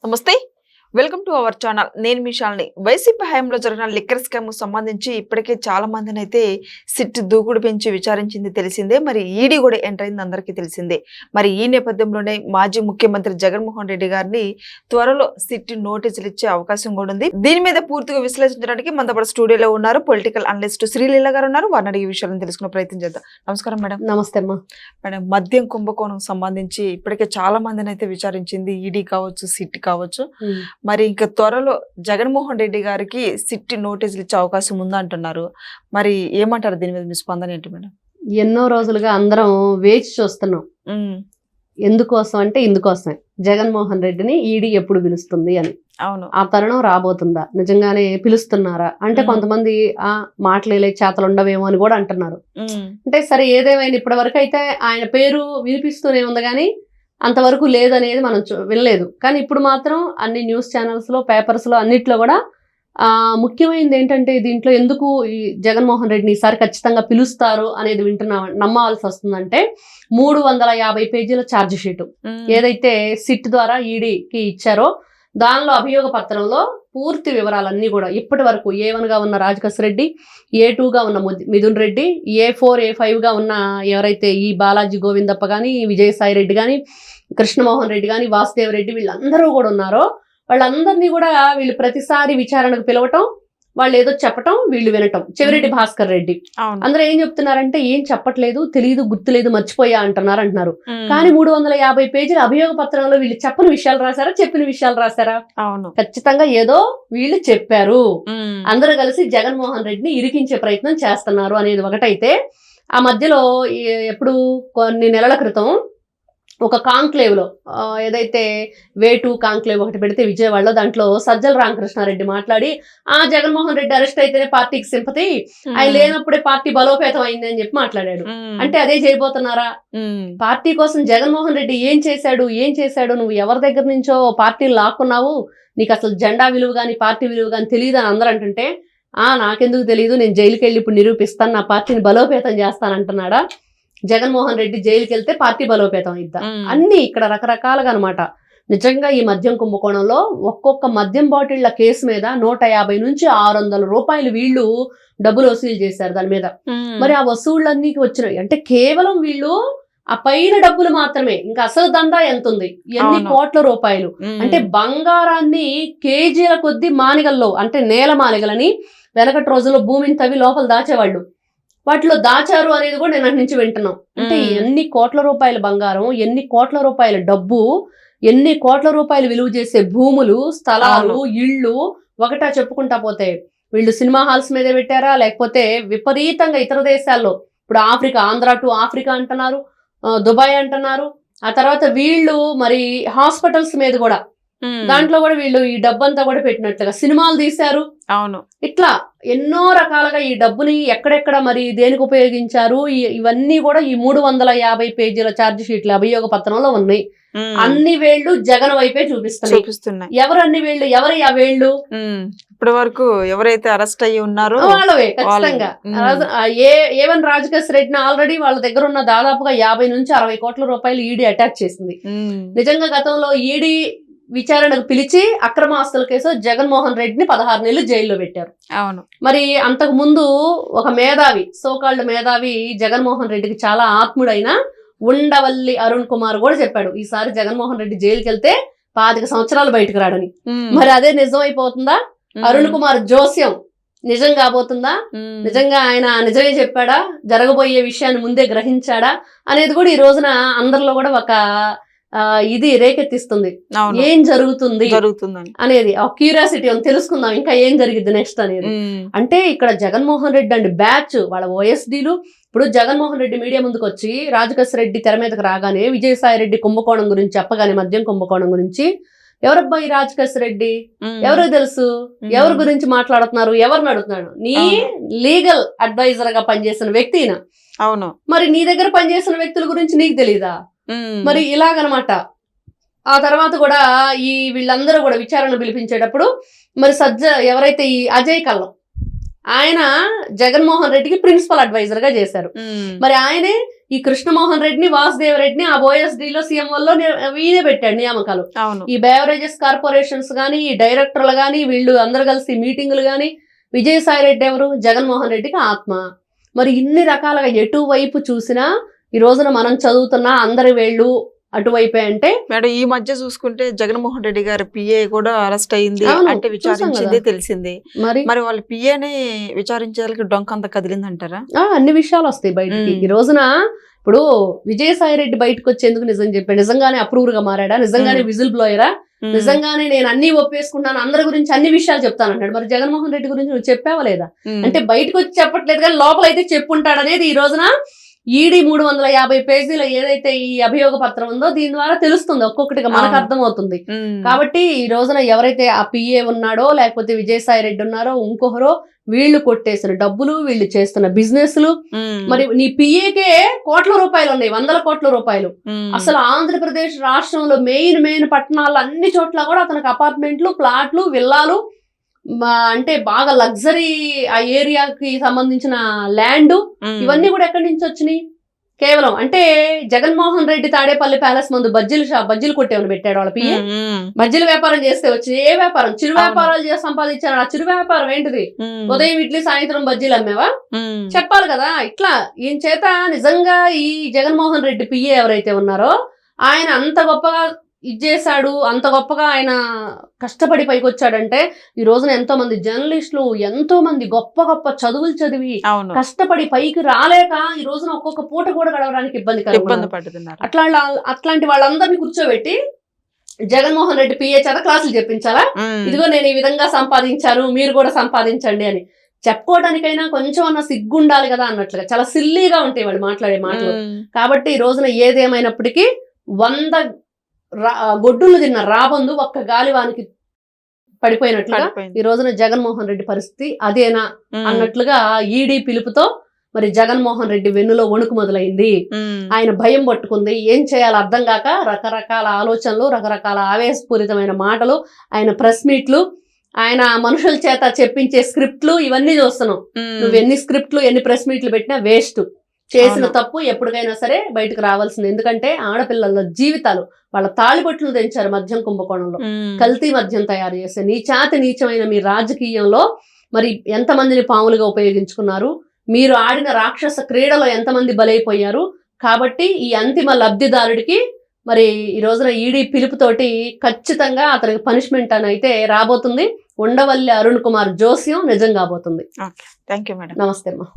నమస్తే, welcome to our channel. నేను మీ Shalini. YCP హయాంలో జరిగిన లిక్కర్ స్కామ్ సంబంధించి ఇప్పటికే చాలా మందిని అయితే సిట్ దూకుడు పెంచి విచారించింది తెలిసిందే. మరి ఈడీ కూడా ఎంటర్ అయింది అందరికీ తెలిసిందే. మరి ఈ నేపథ్యంలోనే మాజీ ముఖ్యమంత్రి జగన్మోహన్ రెడ్డి గారిని త్వరలో సిట్ నోటీసులు ఇచ్చే అవకాశం కూడా ఉంది. దీని మీద పూర్తిగా విశ్లేషించడానికి మన దగ్గర స్టూడియోలో ఉన్నారు పొలిటికల్ అనలిస్ట్ శ్రీలీల గారు ఉన్నారు. వారిని అడిగే విషయాలను తెలుసుకునే ప్రయత్నం చేద్దాం. నమస్కారం మేడం. నమస్తే అమ్మా. మేడం, మద్యం కుంభకోణం సంబంధించి ఇప్పటికే చాలా మందిని అయితే విచారించింది ఈడీ కావచ్చు, సిట్ కావచ్చు. మరి ఇంకా త్వరలో జగన్మోహన్ రెడ్డి గారికి సిట్ నోటీసులు ఇచ్చే అవకాశం ఉందా అంటున్నారు. మరి ఏమంటారు దీని మీద మీ స్పందన ఏంటి మేడం? ఎన్నో రోజులుగా అందరం వేచి చూస్తున్నాం. ఎందుకోసం అంటే ఇందుకోసమే, జగన్మోహన్ రెడ్డిని ఈడీ ఎప్పుడు పిలుస్తుంది అని. అవును, ఆ తరుణం రాబోతుందా? నిజంగానే పిలుస్తున్నారా అంటే కొంతమంది ఆ మాటలేలే చేతలు ఉండవేమో అని కూడా అంటున్నారు. అంటే సరే, ఏదేమైనా ఇప్పటి వరకు అయితే ఆయన పేరు వినిపిస్తూనే ఉంది కానీ అంతవరకు లేదనేది మనం వినలేదు. కానీ ఇప్పుడు మాత్రం అన్ని న్యూస్ ఛానల్స్లో, పేపర్స్లో అన్నిట్లో కూడా ముఖ్యమైనది ఏంటంటే దీంట్లో ఎందుకు ఈ జగన్మోహన్ రెడ్డిని ఈసారి ఖచ్చితంగా పిలుస్తారు అనేది నమ్మవలసి వస్తుందంటే 350 పేజీల ఛార్జ్ షీటు ఏదైతే సిట్ ద్వారా ఈడీకి ఇచ్చారో దానిలో అభియోగ పత్రంలో పూర్తి వివరాలన్నీ కూడా ఇప్పటి వరకు A1గా ఉన్న రాజకేశ్ రెడ్డి, A2గా ఉన్న మిథున్ రెడ్డి, A4, A5గా ఉన్న ఎవరైతే ఈ బాలాజీ గోవిందప్ప కానీ, విజయసాయి రెడ్డి కానీ, కృష్ణమోహన్ రెడ్డి కానీ, వాసుదేవ్ రెడ్డి, వీళ్ళందరూ కూడా ఉన్నారో వాళ్ళందరినీ కూడా వీళ్ళు ప్రతిసారి విచారణకు పిలవటం, వాళ్ళు ఏదో చెప్పటం, వీళ్ళు వినటం. చెవిరెడ్డి భాస్కర్ రెడ్డి అందరూ ఏం చెప్తున్నారంటే ఏం చెప్పట్లేదు, తెలియదు, గుర్తులేదు, మర్చిపోయా అంటున్నారు. కానీ 350 పేజీల అభియోగ పత్రంలో వీళ్ళు చెప్పని విషయాలు రాశారా, చెప్పిన విషయాలు రాశారా? అవును, ఖచ్చితంగా ఏదో వీళ్ళు చెప్పారు. అందరూ కలిసి జగన్మోహన్ రెడ్డిని ఇరికించే ప్రయత్నం చేస్తున్నారు అనేది ఒకటైతే, ఆ మధ్యలో ఎప్పుడు కొన్ని నెలల క్రితం ఒక కాంక్లేవ్ లో ఏదైతే వే2 కాంక్లేవ్ ఒకటి పెడితే విజయవాడలో, దాంట్లో సజ్జల రామకృష్ణారెడ్డి మాట్లాడి జగన్మోహన్ రెడ్డి అరెస్ట్ అయితేనే పార్టీకి సింపతి, ఆయన లేనప్పుడే పార్టీ బలోపేతం అయింది అని చెప్పి మాట్లాడాడు. అంటే అదే చేయబోతున్నారా? పార్టీ కోసం జగన్మోహన్ రెడ్డి ఏం చేశాడు, నువ్వు ఎవరి దగ్గర నుంచో పార్టీని లాక్కున్నావు, నీకు అసలు జెండా విలువ కానీ పార్టీ విలువ కానీ తెలియదు అని అందరూ అంటుంటే నాకెందుకు తెలియదు, నేను జైలుకి వెళ్ళి ఇప్పుడు నిరూపిస్తాను, నా పార్టీని బలోపేతం చేస్తానంటున్నాడా? జగన్మోహన్ రెడ్డి జైలుకి వెళ్తే పార్టీ బలోపేతం అయిద్దా? అన్ని ఇక్కడ రకరకాలుగా అనమాట. నిజంగా ఈ మద్యం కుంభకోణంలో ఒక్కొక్క మద్యం బాటిళ్ల కేసు మీద 150 నుంచి 600 రూపాయలు వీళ్ళు డబ్బులు వసూలు చేశారు దాని మీద. మరి ఆ వసూళ్ళన్నీ వచ్చినాయి అంటే కేవలం వీళ్ళు ఆ పైన డబ్బులు మాత్రమే, ఇంకా అసలు దందా ఎంత ఉంది, ఎన్ని కోట్ల రూపాయలు అంటే బంగారాన్ని కేజీల కొద్ది మానిగల్లో, అంటే నేల మానిగలని వెనకటి రోజుల్లో భూమిని తవ్వి లోపల దాచేవాళ్ళు, వాటిలో దాచారు అనేది కూడా నేను అటు నుంచి వింటున్నాం. అంటే ఎన్ని కోట్ల రూపాయల బంగారం, ఎన్ని కోట్ల రూపాయల డబ్బు, ఎన్ని కోట్ల రూపాయలు విలువ చేసే భూములు, స్థలాలు, ఇళ్ళు ఒకటా చెప్పుకుంటా పోతే వీళ్ళు సినిమా హాల్స్ మీదే పెట్టారా, లేకపోతే విపరీతంగా ఇతర దేశాల్లో, ఇప్పుడు ఆఫ్రికా, ఆంధ్ర టు ఆఫ్రికా అంటున్నారు, దుబాయ్ అంటున్నారు. ఆ తర్వాత వీళ్ళు మరి హాస్పిటల్స్ మీద కూడా, దాంట్లో కూడా వీళ్ళు ఈ డబ్బంతా కూడా పెట్టినట్లుగా సినిమాలు తీశారు. అవును, ఇట్లా ఎన్నో రకాలుగా ఈ డబ్బుని ఎక్కడెక్కడ మరి దేనికి ఉపయోగించారు, ఇవన్నీ కూడా ఈ 350 పేజీల ఛార్జ్ షీట్ల అభియోగ పత్రంలో ఉన్నాయి. అన్ని వేళ్లు జగన్ వైపే చూపిస్తున్నాయి. ఎవరు అన్ని వేళ్లు? ఎవరి ఆ వేళ్లు? ఇప్పటి వరకు ఎవరైతే అరెస్ట్ అయ్యి ఉన్నారో వాళ్ళవే ఖచ్చితంగా. A1 రాజకేశ్ రెడ్డిని ఆల్రెడీ వాళ్ళ దగ్గర ఉన్న దాదాపుగా 50 నుంచి 60 కోట్ల రూపాయలు ఈడీ అటాచ్ చేసింది. నిజంగా గతంలో ఈడీ విచారణకు పిలిచి అక్రమ ఆస్తుల కేసు జగన్మోహన్ రెడ్డిని 16 నెలలు జైల్లో పెట్టారు. అవును, మరి అంతకు ముందు ఒక మేధావి, సోకాల్డ్ మేధావి, జగన్మోహన్ రెడ్డికి చాలా ఆత్ముడైన ఉండవల్లి అరుణ్ కుమార్ కూడా చెప్పాడు ఈసారి జగన్మోహన్ రెడ్డి జైలుకి వెళ్తే 25 సంవత్సరాలు బయటకు రాడని. మరి అదే నిజం అయిపోతుందా? అరుణ్ కుమార్ జోస్యం నిజం కాబోతుందా? నిజంగా ఆయన నిజమే చెప్పాడా? జరగబోయే విషయాన్ని ముందే గ్రహించాడా అనేది కూడా ఈ రోజున అందరిలో కూడా ఒక ఇది రేకెత్తిస్తుంది. ఏం జరుగుతుంది అనేది ఆ క్యూరియాసిటీ తెలుసుకుందాం, ఇంకా ఏం జరిగింది నెక్స్ట్ అనేది. అంటే ఇక్కడ జగన్మోహన్ రెడ్డి అండ్ బ్యాచ్ వాళ్ళ OSDలు ఇప్పుడు జగన్మోహన్ రెడ్డి మీడియా ముందుకు వచ్చి రాజకేశ్ రెడ్డి తెర మీదకి రాగానే, విజయసాయి రెడ్డి కుంభకోణం గురించి చెప్పగానే, మద్యం కుంభకోణం గురించి, ఎవరబ్బా ఈ రాజకేశ్ రెడ్డి, ఎవరు తెలుసు, ఎవరి గురించి మాట్లాడుతున్నారు, ఎవరిని అడుగుతున్నాడు? నీ లీగల్ అడ్వైజర్ గా పనిచేసిన వ్యక్తినా? అవును, మరి నీ దగ్గర పనిచేసిన వ్యక్తుల గురించి నీకు తెలీదా? మరి ఇలాగనమాట. ఆ తర్వాత కూడా ఈ వీళ్ళందరూ కూడా విచారణ పిలిపించేటప్పుడు మరి ఎవరైతే ఈ అజయ్ కల్లం, ఆయన జగన్మోహన్ రెడ్డికి ప్రిన్సిపల్ అడ్వైజర్ గా చేశారు. మరి ఆయనే ఈ కృష్ణమోహన్ రెడ్డిని వాసుదేవ్ రెడ్డిని ఆ ఓఎస్డీలో సీఎం వల్ల ఈయనే పెట్టాడు నియామకాలు. అవును. ఈ బేవరేజెస్ కార్పొరేషన్స్ కానీ ఈ డైరెక్టర్లు కానీ వీళ్ళు అందరు కలిసి మీటింగులు కానీ విజయసాయి రెడ్డి ఎవరు? జగన్మోహన్ రెడ్డికి ఆత్మ. మరి ఇన్ని రకాలుగా ఎటువైపు చూసినా ఈ రోజున మనం చదువుతున్నా అందరి వేళ్ళు అటువైపే. అంటే మేడం ఈ మధ్య చూసుకుంటే జగన్మోహన్ రెడ్డి గారి పిఏ కూడా అరెస్ట్ అయింది అంటే విచారించింది తెలిసింది. మరి వాళ్ళ పిఏని విచారించేందుకు డొంకంత కదిలిందంటారా? అన్ని విషయాలు వస్తాయి బయటికి. ఈ రోజున ఇప్పుడు విజయసాయి రెడ్డి బయటకు వచ్చేందుకు నిజం చెప్పాడు. నిజంగానే అప్రూవర్ గా మారాడా? నిజంగానే విజిల్ బ్లోయరా? నిజంగానే నేను అన్ని ఒప్పేసుకుంటాను, అందరి గురించి అన్ని విషయాలు చెప్తాను అన్నాడు. మరి జగన్మోహన్ రెడ్డి గురించి నువ్వు చెప్పావా లేదా? అంటే బయటకు వచ్చి చెప్పట్లేదు కానీ లోపల అయితే చెప్పుంటాడు అనేది ఈ రోజున ఈడీ 350 పేజీల ఏదైతే ఈ అభియోగ పత్రం ఉందో దీని ద్వారా తెలుస్తుంది, ఒక్కొక్కటిగా మనకు అర్థమవుతుంది. కాబట్టి ఈ రోజున ఎవరైతే ఆ పిఏ ఉన్నాడో లేకపోతే విజయసాయి రెడ్డి ఉన్నారో ఇంకొకరో వీళ్ళు కొట్టేసిన డబ్బులు, వీళ్ళు చేస్తున్న బిజినెస్లు, మరి నీ పిఏకే కోట్ల రూపాయలు ఉన్నాయి, 100 కోట్ల రూపాయలు. అసలు ఆంధ్రప్రదేశ్ రాష్ట్రంలో మెయిన్ పట్టణాల్లో అన్ని చోట్ల కూడా అతనికి అపార్ట్మెంట్లు, ప్లాట్లు, విల్లాలు, అంటే బాగా లగ్జరీ ఆ ఏరియాకి సంబంధించిన ల్యాండ్, ఇవన్నీ కూడా ఎక్కడి నుంచి వచ్చినాయి? కేవలం అంటే జగన్మోహన్ రెడ్డి తాడేపల్లి ప్యాలెస్ ముందు బజ్జీలు కొట్టేమని పెట్టాడు వాళ్ళ పిఏ. బజ్జీల వ్యాపారం చేస్తే వచ్చింది. ఏ వ్యాపారం? చిరు వ్యాపారాలు చేసి సంపాదించాను. ఆ చిరు వ్యాపారం ఏంటిది? ఉదయం ఇడ్లీ సాయంత్రం బజ్జీలు అమ్మేవా? చెప్పాలి కదా. ఇట్లా ఈయన చేత నిజంగా ఈ జగన్మోహన్ రెడ్డి పిఏ ఎవరైతే ఉన్నారో ఆయన అంత గొప్పగా ఇచ్చేసాడు, అంత గొప్పగా ఆయన కష్టపడి పైకి వచ్చాడంటే ఈ రోజున ఎంతో మంది జర్నలిస్టులు, ఎంతో మంది గొప్ప చదువులు చదివి కష్టపడి పైకి రాలేక ఈ రోజున ఒక్కొక్క పూట కూడా గడవడానికి ఇబ్బంది పడుతున్నారు. అట్లాంటి వాళ్ళందరినీ కూర్చోబెట్టి జగన్మోహన్ రెడ్డి పిఏ చేత క్లాసులు చెప్పించాలా? ఇదిగో నేను ఈ విధంగా సంపాదించాను, మీరు కూడా సంపాదించండి అని చెప్పుకోవడానికైనా కొంచెం అన్న సిగ్గుండాలి కదా అన్నట్లుగా చాలా సిల్లీగా ఉంటాయి వాళ్ళు మాట్లాడే మాటలు. కాబట్టి ఈ రోజున ఏదేమైనప్పటికీ 100 గొడ్డులు తిన్న రాబందు ఒక్క గాలివానికి పడిపోయినట్లుగా ఈ రోజున జగన్మోహన్ రెడ్డి పరిస్థితి అదేనా అన్నట్లుగా ఈడీ పిలుపుతో మరి జగన్మోహన్ రెడ్డి వెన్నులో వణుకు మొదలైంది. ఆయన భయం పట్టుకుంది. ఏం చేయాలో అర్థం కాక రకరకాల ఆలోచనలు, రకరకాల ఆవేశపూరితమైన మాటలు, ఆయన ప్రెస్ మీట్లు, ఆయన మనుషుల చేత చెప్పించే స్క్రిప్ట్లు, ఇవన్నీ చూస్తున్నాం. నువ్వు ఎన్ని స్క్రిప్ట్లు ఎన్ని ప్రెస్ మీట్లు పెట్టినా వేస్ట్. చేసిన తప్పు ఎప్పటికైనా సరే బయటకు రావాల్సింది. ఎందుకంటే ఆడపిల్లల జీవితాలు, వాళ్ళ తాళిబొట్లు తెంచారు మద్యం కుంభకోణంలో, కల్తీ మద్యం తయారు చేస్తే నీచమైన మీ రాజకీయంలో మరి ఎంతమందిని పాములుగా ఉపయోగించుకున్నారు, మీరు ఆడిన రాక్షస క్రీడలో ఎంతమంది బలైపోయారు. కాబట్టి ఈ అంతిమ లబ్ధిదారుడికి మరి ఈ రోజున ఈడీ పిలుపుతోటి ఖచ్చితంగా అతనికి పనిష్మెంట్ అని అయితే రాబోతుంది. ఉండవల్లి అరుణ్ కుమార్ జోస్యం నిజం కాబోతుంది. Thank you madam. నమస్తే అమ్మా.